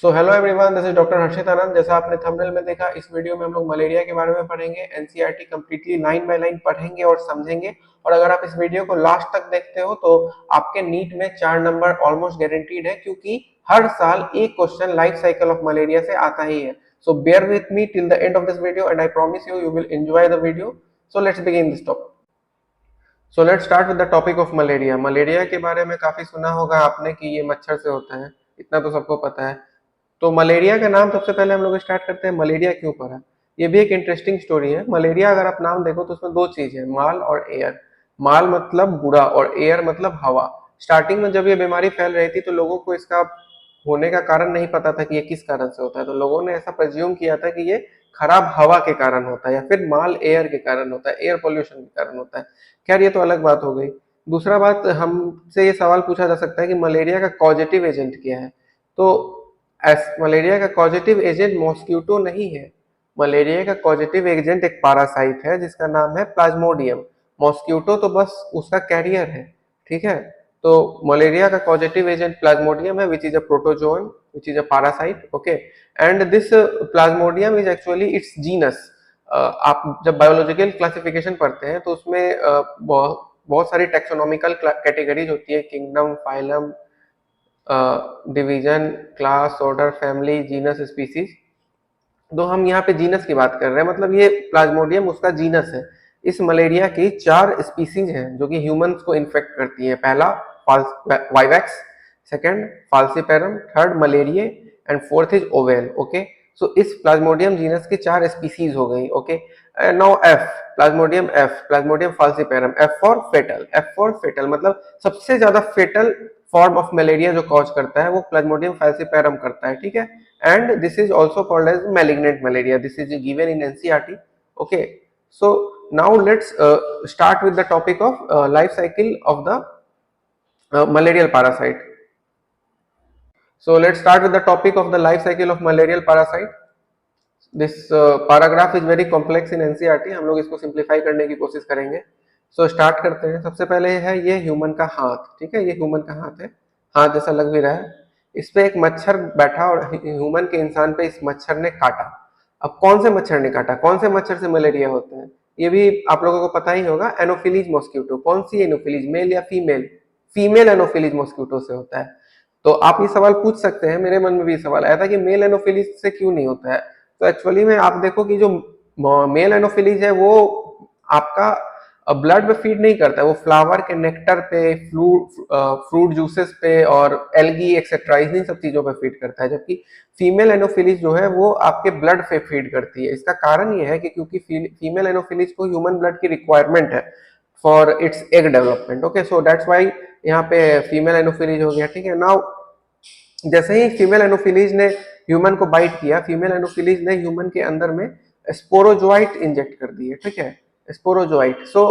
So hello everyone, this is doctor Harshit Anand. जैसा आपने thumbnail में देखा, इस वीडियो में हम लोग मलेरिया के बारे में पढ़ेंगे। NCERT completely line by line पढ़ेंगे और समझेंगे। और अगर आप इस वीडियो को लास्ट तक देखते हो तो आपके नीट में 4 नंबर ऑलमोस्ट गारंटीड है, क्योंकि हर साल एक question life cycle of malaria से आता ही है। So bear with me till the end of this video and I promise you you will enjoy the video. So let's begin this topic. So let's start with the topic of malaria. Malaria के बारे में काफी सुना होगा आपने कि ये मच्छर से होता है, इतना तो सबको पता है। तो मलेरिया का नाम सबसे पहले हम लोग स्टार्ट करते हैं, मलेरिया क्यों पड़ा। ये भी एक इंटरेस्टिंग स्टोरी है। मलेरिया अगर आप नाम देखो तो उसमें दो चीज है, माल और एयर। माल मतलब बुरा और एयर मतलब हवा। स्टार्टिंग में जब ये बीमारी फैल रही थी तो लोगों को इसका होने का कारण नहीं पता था कि ये किस कारण से होता है। तो लोगों ने ऐसा प्रज्यूम किया था कि ये खराब हवा के कारण होता है या फिर माल एयर के कारण होता है, एयर पोल्यूशन के कारण होता है। खैर ये तो अलग बात हो गई। दूसरा बात, हमसे ये सवाल पूछा जा सकता है कि मलेरिया का कॉजेटिव एजेंट क्या है। तो मलेरिया का कॉजेटिव एजेंट मॉस्क्यूटो नहीं है। मलेरिया का कॉजेटिव एजेंट एक पैरासाइट है जिसका नाम है प्लाज्मोडियम। मॉस्क्यूटो तो बस उसका कैरियर है, ठीक है। तो मलेरिया का कॉजेटिव एजेंट प्लाज्मोडियम है, which is a protozoan, which is a parasite, okay. And this Plasmodium is actually it's genus. आप जब बायोलॉजिकल क्लासिफिकेशन पढ़ते हैं तो उसमें बहुत बहुत सारी टेक्सोनॉमिकल कैटेगरीज होती है, kingdom, phylum, division, class, order, family, genus, species. तो हम यहाँ पे जीनस की बात कर रहे हैं, मतलब ये प्लाज्मोडियम उसका जीनस है। इस मलेरिया की 4 स्पीसीज हैं जो कि ह्यूमंस को इन्फेक्ट करती है। पहला vivax, second falciparum, third malaria and fourth is ovale, okay. So इस प्लाज्मोडियम जीनस की 4 स्पीसीज हो गई, okay. Now F, Plasmodium F, Plasmodium falciparum, F for fatal. F for fatal मतलब सबसे ज्यादा फेटल फॉर्म ऑफ मलेरिया जो cause करता है वो प्लाज्मोडियम फाल्सीपेरम करता है, ठीक है। And this is also called as malignant malaria. This is given in NCERT, okay. So now let's start with the topic of life cycle of the malarial parasite. So let's start with the topic of the life cycle of malarial parasite. This paragraph is very complex in NCERT. हम लोग इसको simplify करने की कोशिश करेंगे। So start करते हैं। सबसे पहले है ये ह्यूमन का हाथ, ठीक है। ये ह्यूमन का हाथ है, हाथ जैसा लग भी रहा है। इस पे एक मच्छर बैठा और ह्यूमन के इंसान पे इस मच्छर ने काटा। अब कौन से मच्छर ने काटा, कौन से मच्छर से मलेरिया होता है, ये भी आप लोगों को पता ही होगा। Anopheles mosquito. कौन सी एनोफिलीज, मेल या फीमेल? फीमेल एनोफिलीज मॉस्क्यूटो से होता है। तो आप ये सवाल पूछ सकते हैं, मेरे मन में भी सवाल आया था कि मेल एनोफिलीज से क्यों नहीं होता है। तो एक्चुअली में आप देखो कि जो मेल एनोफिलीज है वो आपका ब्लड पे फीड नहीं करता है, वो फ्लावर के नेक्टर पे, फ्रूट जूसेस पे और एल्गी एक्सेट्रा इन सब चीजों पे फीड करता है। जबकि फीमेल एनोफिलीज जो है वो आपके ब्लड पे फीड करती है। इसका कारण ये है कि क्योंकि फीमेल एनोफिलीज को ह्यूमन ब्लड की रिक्वायरमेंट है for its egg development, okay. So that's why यहाँ पे फीमेल एनोफिलीज हो गया, ठीक है। नाउ जैसे ही फीमेल एनोफिलीज ने ह्यूमन को बाइट किया, फीमेल एनोफिलीज ने ह्यूमन के अंदर में स्पोरोजोइट इंजेक्ट कर दिए, ठीक है, स्पोरोजोइट। सो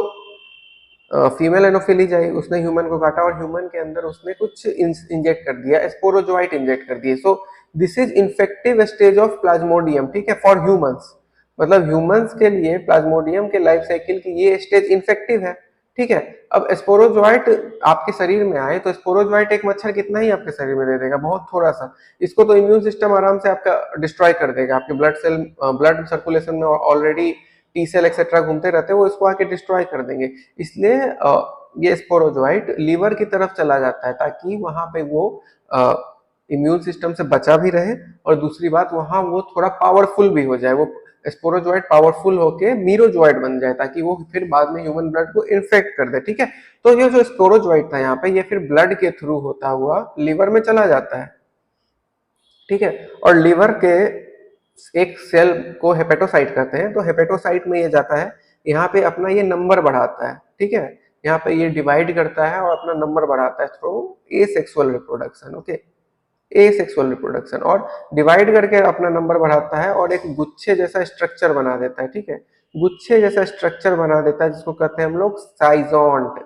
फीमेल एनोफिलीज आई, उसने ह्यूमन को काटा और ह्यूमन के अंदर उसने कुछ इंजेक्ट कर दिया, स्पोरोजोइट इंजेक्ट कर दिए। सो this is infective stage of Plasmodium, ठीक है, फॉर ह्यूमंस। मतलब ह्यूमंस के लिए प्लाज्मोडियम के लाइफ साइकिल की ये स्टेज इन्फेक्टिव है, ठीक है। अब स्पोरोजोइट आपके शरीर में आए तो स्पोरोजोइट एक मच्छर कितना ही आपके शरीर में दे देगा, बहुत थोड़ा सा। इसको तो इम्यून सिस्टम आराम से आपका डिस्ट्रॉय कर देगा। आपके ब्लड सेल, ब्लड सर्कुलेशन में ऑलरेडी टी सेल एक्सेट्रा घूमते रहते हैं, वो इसको आके डिस्ट्रॉय कर देंगे। इसलिए ये स्पोरोजोइट लीवर की तरफ चला जाता है ताकि वहां पे वो इम्यून सिस्टम से बचा भी रहे और दूसरी बात वहां वो थोड़ा पावरफुल भी हो जाए। वो स्पोरोजोइट पावरफुल होके मीरोजोइट बन जाए ताकि वो फिर बाद में ह्यूमन ब्लड को इन्फेक्ट कर दे, ठीक है। तो ये जो स्पोरोजोइट था यहाँ पे, ये फिर ब्लड के थ्रू होता हुआ लीवर में चला जाता है, ठीक है। और लीवर के एक सेल को हेपेटोसाइट कहते हैं। तो हेपेटोसाइट में ये जाता है, यहाँ पे अपना ये नंबर बढ़ाता है, ठीक है। यहाँ पे ये डिवाइड करता है और अपना नंबर बढ़ाता है through a sexual reproduction, okay, A sexual reproduction. और डिवाइड करके अपना नंबर बढ़ाता है और एक गुच्छे जैसा स्ट्रक्चर बना देता है, ठीक है। गुच्छे जैसा स्ट्रक्चर बना देता है जिसको कहते हैं हम लोग साइजोन्ट,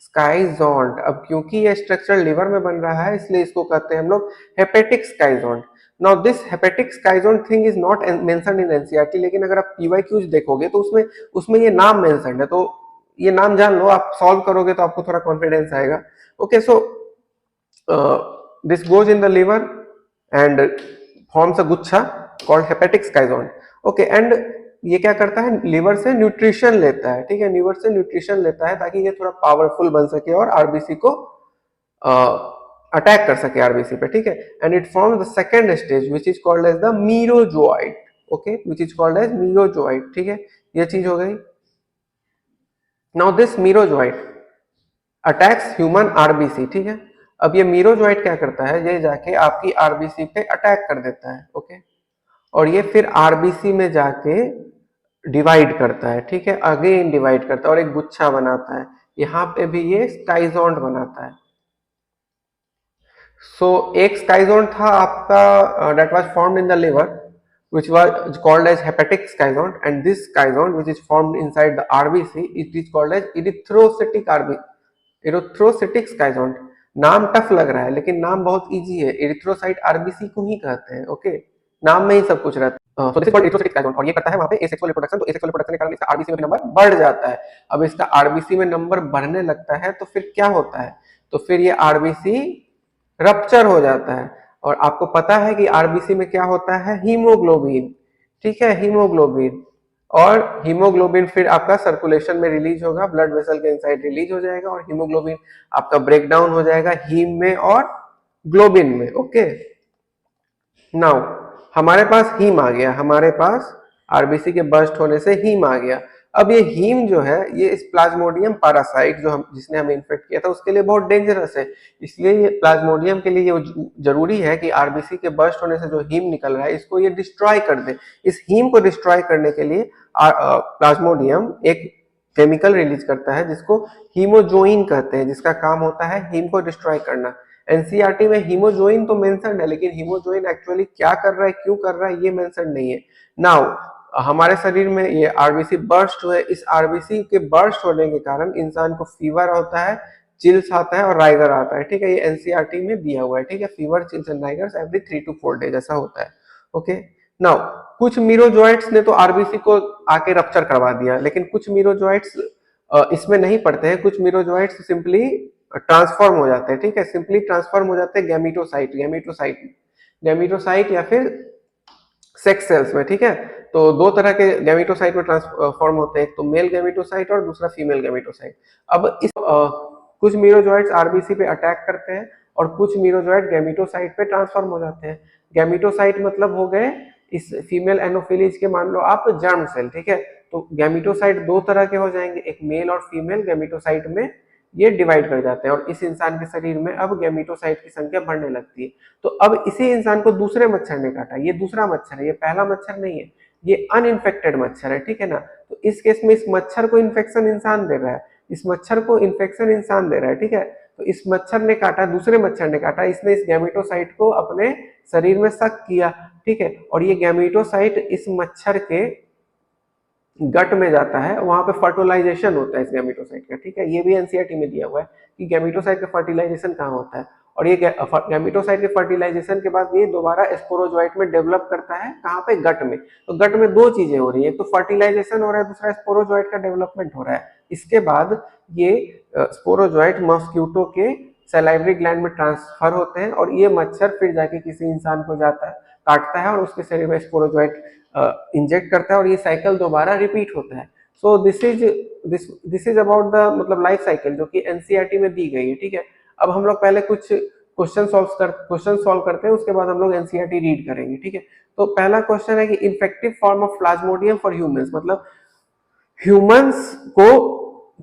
स्काइजोन्ट। अब क्योंकि ये स्ट्रक्चर लिवर में बन रहा है इसलिए इसको कहते हैं हम लोग hepatic schizont. Now this hepatic schizont thing is not mentioned in NCERT, लेकिन अगर आप पीवाईक्यूज देखोगे तो उसमें उसमें ये नाम मेंशन्ड है। तो ये नाम जान लो, आप सॉल्व करोगे तो आपको थोड़ा कॉन्फिडेंस आएगा, okay. So this goes in the liver and forms a गुच्छा कॉल्ड हेपेटिक स्काइजोन। ओके, एंड ये क्या करता है, लीवर से न्यूट्रिशन लेता है, ठीक है, लीवर से न्यूट्रिशन लेता है ताकि ये थोड़ा पावरफुल बन सके और आरबीसी को अटैक कर सके आरबीसी पे, ठीक है। And it forms the second stage which is called as the merozoite, okay, which is called as merozoite, ठीक है, ये चीज हो गई। Now this merozoite attacks human RBC, ठीक है। अब ये मीरोजोइट क्या करता है, ये जाके आपकी आरबीसी पे अटैक कर देता है, ओके, और ये फिर आरबीसी में जाके डिवाइड करता है, ठीक है, अगेन डिवाइड करता है और एक गुच्छा बनाता है। यहाँ पे भी ये स्काइजोन्ट बनाता है। सो एक स्काइजोन था आपका that was formed in the liver which was called as hepatic skyzone, and this skyzone which is formed inside the RBC it is called as erythrocytic erythrocytic skyzone। नाम टफ लग रहा है लेकिन नाम बहुत इजी है, एरिथ्रोसाइट आरबीसी को ही कहते हैं, ओके, नाम में ही सब कुछ रहता है। So this is called erythrocytic schizont और ये करता है वहां पे एसेक्सुअल रिप्रोडक्शन। तो एसेक्सुअल रिप्रोडक्शन के कारण इसका आरबीसी में नंबर बढ़ जाता है। अब इसका आरबीसी में नंबर बढ़ने लगता है तो फिर क्या होता है, तो फिर ये आरबीसी रप्चर हो जाता है। और आपको पता है कि आरबीसी में क्या होता है, हीमोग्लोबिन, ठीक है, हीमोग्लोबिन, और हीमोग्लोबिन फिर आपका सर्कुलेशन में रिलीज होगा, ब्लड वेसल के इनसाइड रिलीज हो जाएगा और हीमोग्लोबिन आपका ब्रेक डाउन हो जाएगा हीम में और ग्लोबिन में, ओके। नाउ हमारे पास हीम आ गया, हमारे पास आरबीसी के बर्स्ट होने से हीम आ गया। अब ये हीम जो है ये इस प्लाज्मोडियम पैरासाइट जो हम जिसने हमें इन्फेक्ट किया था उसके लिए बहुत डेंजरस है, इसलिए ये प्लाज्मोडियम के लिए ये जरूरी है कि आरबीसी के बर्स्ट होने से जो हीम निकल रहा है इसको ये डिस्ट्रॉय कर दे। इस हीम को डिस्ट्रॉय करने के लिए प्लाज्मोडियम एक केमिकल रिलीज करता है जिसको हीमोजोइन कहते हैं, जिसका काम होता है हीम को डिस्ट्रॉय करना। एनसीईआरटी में हीमोजोइन तो मेंशन है लेकिन हीमोजोइन एक्चुअली क्या कर रहा है, क्यों कर रहा है, ये मेंशन नहीं है। नाउ हमारे शरीर में ये आरबीसी बर्स्ट हुए, इस आरबीसी के बर्स्ट होने के कारण इंसान को फीवर होता है, चिल्स आता है और राइगर आता है, ठीक है, ये एनसीईआरटी में दिया हुआ है, ठीक है, fever, chills and rigors every 3 to 4 days ऐसा होता है, ओके। नाउ कुछ मीरोजोइट्स ने तो आरबीसी को आके रप्चर करवा दिया, लेकिन कुछ मीरोजोइट्स इसमें नहीं पड़ते हैं, कुछ मीरोजोइट्स सिंपली ट्रांसफॉर्म हो जाते हैं, ठीक है, सिंपली ट्रांसफॉर्म हो जाते हैं गैमेटोसाइट या फिर सेक्स सेल्स में, ठीक है। तो दो तरह के गैमेटोसाइट में ट्रांसफॉर्म होते हैं, एक तो मेल गैमेटोसाइट और दूसरा फीमेल गैमेटोसाइट। अब इस कुछ मीरोजोइट्स आरबीसी पे अटैक करते हैं और कुछ मीरोजोइट गैमेटोसाइट पे ट्रांसफॉर्म हो जाते हैं। गैमेटोसाइट मतलब हो गए इस फीमेल एनोफिलीज के, मान लो आप जर्म सेल, ठीक है। तो गैमेटोसाइट दो तरह के हो जाएंगे, एक मेल और फीमेल गैमेटोसाइट में ये डिवाइड कर जाते हैं और इस इंसान के शरीर में अब गैमेटोसाइट की संख्या बढ़ने लगती है। तो अब इसी इंसान को दूसरे मच्छर ने काटा, ये दूसरा मच्छर है, ये पहला मच्छर नहीं है, ये अनइन्फेक्टेड मच्छर है, ठीक है ना। तो इस केस में इस मच्छर को इन्फेक्शन इंसान दे रहा है, इस मच्छर को इन्फेक्शन इंसान दे रहा है, ठीक है। तो इस मच्छर ने काटा, दूसरे मच्छर ने काटा, इसने इस गैमेटोसाइट को अपने शरीर में सक किया, ठीक है, और ये गैमेटोसाइट इस मच्छर के गट में जाता है, वहां पे फर्टिलाइजेशन होता है इस गैमेटोसाइट का, ठीक है। ये भी एनसीईआरटी में दिया हुआ है कि गैमेटोसाइट का फर्टिलाइजेशन कहाँ होता है, और ये गैमेटोसाइट के फर्टिलाइजेशन के बाद ये दोबारा स्पोरोजोइट में डेवलप करता है, कहाँ पे, गट में। तो गट में दो चीजें हो रही है, एक तो फर्टिलाइजेशन हो रहा है, दूसरा स्पोरोजोइट का डेवलपमेंट हो रहा है। इसके बाद ये स्पोरोजोइट मॉस्क्यूटो के सलाइवरी ग्लैंड में ट्रांसफर होते हैं और ये मच्छर फिर जाके किसी इंसान को जाता है, काटता है और उसके शरीर में स्पोरोजोइट इंजेक्ट करता है और ये साइकिल दोबारा रिपीट होता है। So this is about the मतलब लाइफ साइकिल जो कि एनसीईआरटी में दी गई है, ठीक है। अब हम लोग पहले कुछ क्वेश्चन सॉल्व करते हैं, उसके बाद हम लोग एनसीईआरटी रीड करेंगे, ठीक है। तो पहला क्वेश्चन है कि infective form of Plasmodium for humans, मतलब ह्यूमंस को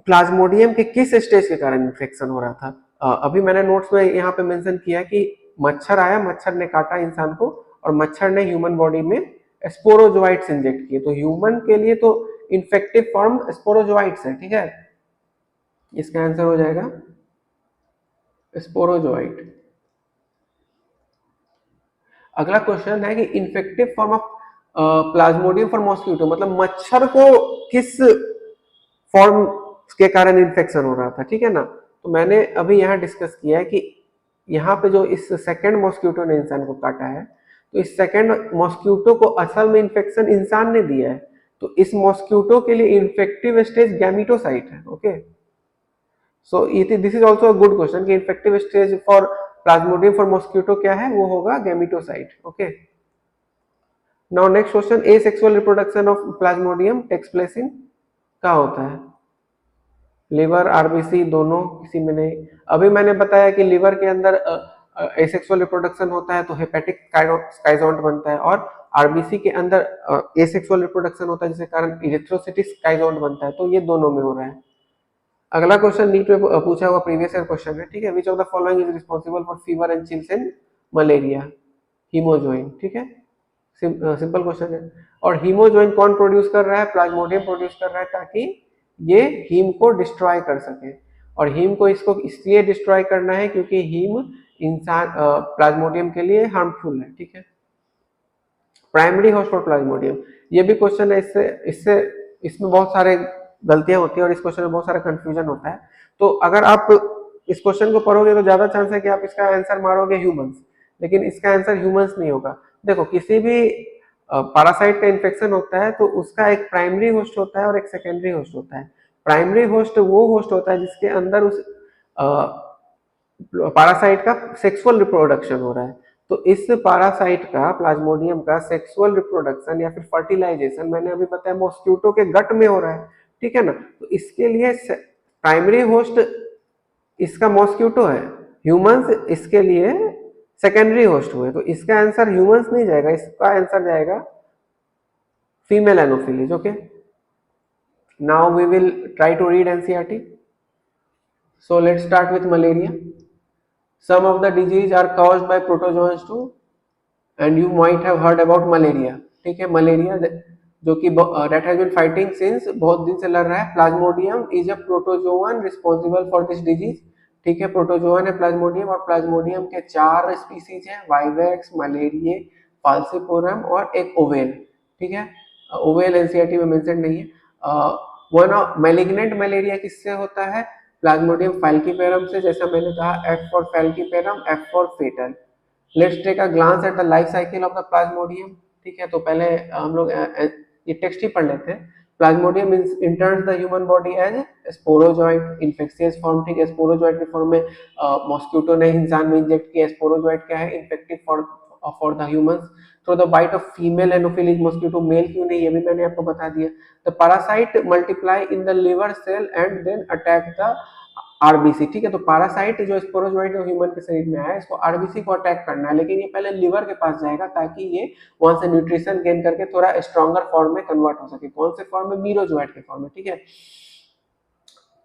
प्लाज्मोडियम के किस स्टेज के कारण इन्फेक्शन हो रहा था। अभी मैंने नोट्स में यहाँ पे मेंशन किया कि मच्छर आया, मच्छर ने काटा इंसान को और मच्छर ने ह्यूमन बॉडी में स्पोरोजोइट्स इंजेक्ट किए, तो ह्यूमन के लिए तो इन्फेक्टिव फॉर्म स्पोरोजोइट्स है, ठीक है, इसका आंसर हो जाएगा स्पोरोजोइट। अगला क्वेश्चन है कि infective form of Plasmodium for mosquito, मतलब मच्छर को किस फॉर्म के कारण इन्फेक्शन हो रहा था, ठीक है ना। तो मैंने अभी यहाँ डिस्कस किया है कि यहाँ पे जो इस सेकेंड मॉस्किटो ने इंसान को काटा है, तो इस सेकेंड मॉस्क्यूटो को असल में इन्फेक्शन इंसान ने दिया है, तो इस मॉस्क्यूटो के लिए इन्फेक्टिव स्टेज गैमेटोसाइट है, okay. So this is also a good question कि infective stage for Plasmodium for mosquito क्या है, वो होगा gametocyte, okay. Now next question, asexual reproduction of Plasmodium takes place in, क्या होता है? लिवर, आरबीसी दोनों, किसी में नहीं। अभी मैंने बताया कि लिवर के अंदर एसेक्सुअल रिप्रोडक्शन होता है तो हेपेटिक स्काइजोन्ट बनता है, और आरबीसी के अंदर एसेक्सुअल रिप्रोडक्शन होता है जिसके कारण इरिथ्रोसिटिक स्काइजोन्ट बनता है। तो ये दोनों में हो रहा है। अगला क्वेश्चन नीट में पूछा हुआ प्रीवियस ईयर क्वेश्चन है, ठीक है। Which of the following is responsible for fever and chills in malaria? Hemozoin, ठीक है, सिंपल क्वेश्चन है। और हीमोजोइन कौन प्रोड्यूस कर रहा है? प्लाज्मोडियम प्रोड्यूस कर रहा है, ताकि ये हीम को डिस्ट्रॉय कर सके। और हीम को इसको इसलिए डिस्ट्रॉय करना है क्योंकि हीम इंसान प्लाज्मोडियम के लिए हार्मफुल है, ठीक है। प्राइमरी होस्ट फॉर प्लाज्मोडियम, ये भी क्वेश्चन है। इससे इससे इसमें बहुत सारे गलतियां होती है और इस क्वेश्चन में बहुत सारा कंफ्यूजन होता है। तो अगर आप इस क्वेश्चन को पढ़ोगे तो ज्यादा चांस है कि आप इसका आंसर मारोगे ह्यूमंस, लेकिन इसका आंसर ह्यूमंस नहीं होगा। देखो, किसी भी पैरासाइट का इन्फेक्शन होता है तो उसका एक प्राइमरी होस्ट होता है और एक सेकेंडरी होस्ट होता है। प्राइमरी होस्ट वो होस्ट होता है जिसके अंदर उस पैरासाइट का सेक्सुअल रिप्रोडक्शन हो रहा है। तो इस पैरासाइट का, प्लाज्मोडियम का सेक्सुअल रिप्रोडक्शन या फिर फर्टिलाइजेशन मैंने अभी बताया मॉस्क्यूटो के गट में हो रहा है, ठीक है ना। तो इसके लिए प्राइमरी होस्ट इसका मॉस्क्यूटो है, ह्यूमंस इसके लिए सेकेंडरी होस्ट हुए। तो इसका आंसर ह्यूमंस नहीं जाएगा, इसका आंसर जाएगा female anopheles. Okay, now we will try to read NCERT. So let's start with malaria. Some of the disease are caused by protozoans too, and you might have heard about malaria. ठीक है, malaria जो कि that has been fighting since बहुत दिन से लड़ रहा है। Plasmodium is a protozoan responsible for this disease. ठीक है, प्रोटोजोअन है प्लाज्मोडियम, और प्लाज्मोडियम के 4 स्पीसीज हैं, वाइवेक्स, मलेरिया, फाल्सिपोरम और एक ओवेल। ठीक है, ओवेल एनसीईआरटी में मेंशन नहीं है। वन ऑफ मैलिग्नेंट मलेरिया किससे होता है? प्लाज्मोडियम फाल्किपेरम से, जैसा मैंने कहा, F for falciparum, F for fatal. Let's take a glance at the life cycle of the Plasmodium. ठीक है, तो पहले हम लोग ये टेक्स्ट ही पढ़ लेते हैं। Plasmodium enters the human body as sporozoite, infectious form. ठीक है, स्पोरोजोइट के फॉर्म में मॉस्क्यूटो ने इंसान में इंजेक्ट किया। स्पोरोजोइट क्या है? Infective for the humans through the bite of female anopheles mosquito. Male क्यों नहीं, ये भी मैंने आपको बता दिया। The parasite multiply in the liver cell and then attack the RBC. ठीक है, तो पैरासाइट जो स्पोरोजोइट जो ह्यूमन के शरीर में आया, इसको आरबीसी को अटैक करना है, लेकिन ये पहले लिवर के पास जाएगा ताकि ये वहां से न्यूट्रिशन गेन करके थोड़ा स्ट्रॉन्गर फॉर्म में कन्वर्ट हो सके। कौन से फॉर्म में? मीरोजोइट के फॉर्म में। ठीक है,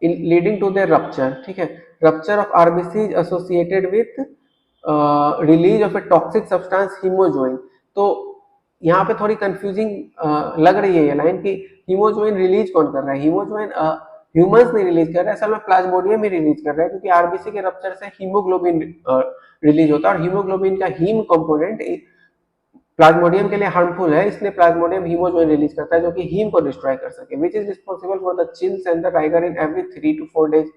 लीडिंग टू देयर रप्चर। ठीक है, rupture of RBC is associated with release of a toxic substance haemozoin. तो यहाँ पे थोड़ी कंफ्यूजिंग लग रही है ये लाइन कि हीमोजोइन रिलीज कौन कर रहा है? हीमोजोइन ह्यूमंस नहीं रिलीज कर रहा है, असल में प्लाज्मोडियम ही रिलीज कर रहा है, क्योंकि आरबीसी के रप्चर से हीमोग्लोबिन रिलीज होता है, और हीमोग्लोबिन का हीम कंपोनेंट प्लाज्मोडियम के लिए हार्मफुल है, इसलिए प्लाज्मोडियम हीमोजोइन रिलीज करता है जो कि हीम को डिस्ट्रॉय कर सके। Which is responsible for the chills and the tiger in every 3 to 4 days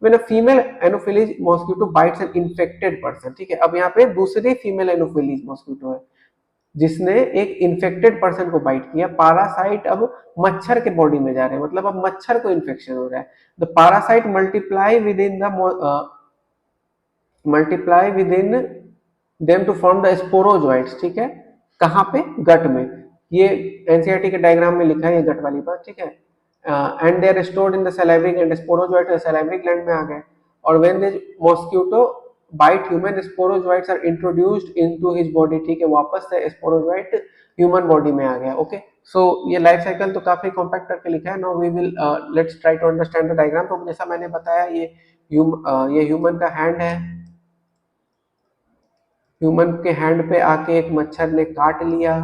when a female anopheles mosquito bites an infected person। ठीक है, अब यहाँ पे दूसरी फीमेल एनोफिलीज मॉस्क्यूटो है जिसने एक इन्फेक्टेड पर्सन को बाइट किया। पैरासाइट अब मच्छर के बॉडी में जा रहे हैं, मतलब अब मच्छर को इन्फेक्शन हो रहा है। The parasite multiply within them to form the sporozoites. ठीक है, कहाँ पे? गट में। ये एनसीईआरटी के डायग्राम में लिखा है, ये गट वाली बात। ठीक है, and they are stored in the salivary gland. Sporozoite salivary gland में आ गए, और when the mosquito bite human, sporozoites are introduced into his body. ठीक है, वापस से स्पोरोजोइट ह्यूमन बॉडी में आ गया। ओके, सो ये लाइफ साइकिल तो काफी कॉम्पैक्ट करके लिखा है। Now we will let's try to understand the diagram. तो जैसा मैंने बताया, ये ह्यूमन का हैंड है। ह्यूमन के हैंड पे आके एक मच्छर ने काट लिया,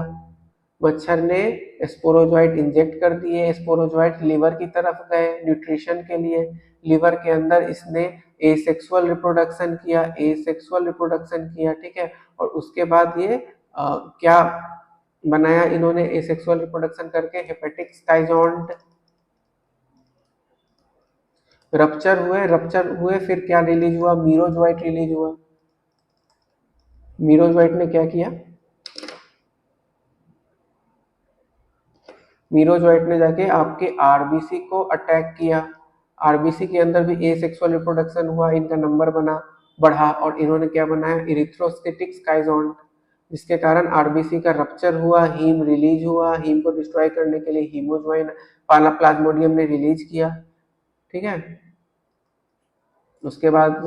मच्छर ने स्पोरोजोइट इंजेक्ट कर दिए, स्पोरोजोइट लिवर की तरफ गए न्यूट्रिशन के लिए। लिवर के अंदर इसने एसेक्सुअल रिप्रोडक्शन किया, ठीक है, और उसके बाद ये क्या बनाया इन्होंने एसेक्सुअल रिप्रोडक्शन करके? हेपेटिक स्काइजोन्ट। रप्चर हुए, फिर क्या रिलीज हुआ? मीरोजोइट रिलीज हुआ। मीरोजोइट ने क्या किया? मीरोजोइट ने जाके आपके आरबीसी को अटैक किया। आरबीसी के अंदर भी एसेक्सुअल रिप्रोडक्शन हुआ, इनका नंबर बढ़ा, और इन्होंने क्या बनाया? इरिथ्रोसाइटिक स्काइजोन्ट। जिसके कारण आरबीसी का रप्चर हुआ, हीम रिलीज हुआ, हीम को डिस्ट्रॉय करने के लिए हीमोज्वाइन प्लाज्मोडियम ने रिलीज किया, ठीक है। उसके बाद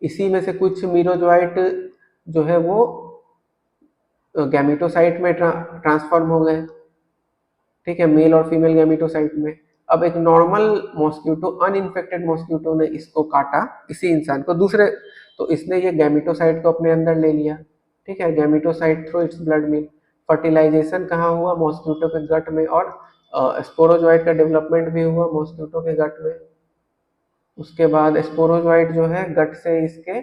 इसी में से कुछ मीरोजोइट जो है वो गैमेटोसाइट में ट्रांसफॉर्म हो गए, ठीक है, मेल और फीमेल गैमेटोसाइट में। अब एक नॉर्मल मॉस्क्यूटो, अनइन्फेक्टेड मॉस्क्यूटो ने इसको काटा, इसी इंसान को, दूसरे, तो इसने ये गैमेटोसाइट को अपने अंदर ले लिया, ठीक है, गैमेटोसाइट थ्रू इट्स ब्लड मिल। फर्टिलाइजेशन कहाँ हुआ? मॉस्क्यूटो के गट में, और स्पोरोजोइट का डेवलपमेंट भी हुआ मॉस्क्यूटो के गट में। उसके बाद स्पोरोजोइट जो है गट से इसके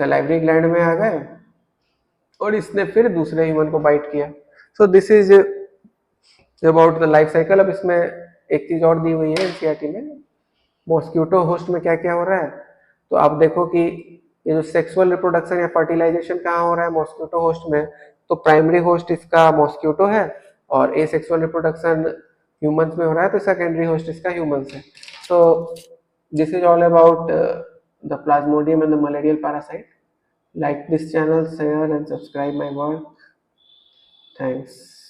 सलाइवरी ग्लैंड में आ गए और इसने फिर दूसरे ह्यूमन को बाइट किया। सो this is about the life cycle. अब इसमें एक चीज और दी हुई है एनसीईआरटी में, मॉस्क्यूटो होस्ट में क्या क्या हो रहा है। तो आप देखो कि ये जो सेक्सुअल रिप्रोडक्शन या फर्टिलाइजेशन कहाँ हो रहा है? मॉस्क्यूटो होस्ट में। तो प्राइमरी होस्ट इसका मॉस्क्यूटो है और ए सेक्सुअल रिप्रोडक्शन ह्यूमंस में हो रहा है, तो सेकेंडरी होस्ट इसका ह्यूमंस है। So this is all about the Plasmodium and the malarial parasite. Like this channel, share and subscribe my work. Thanks.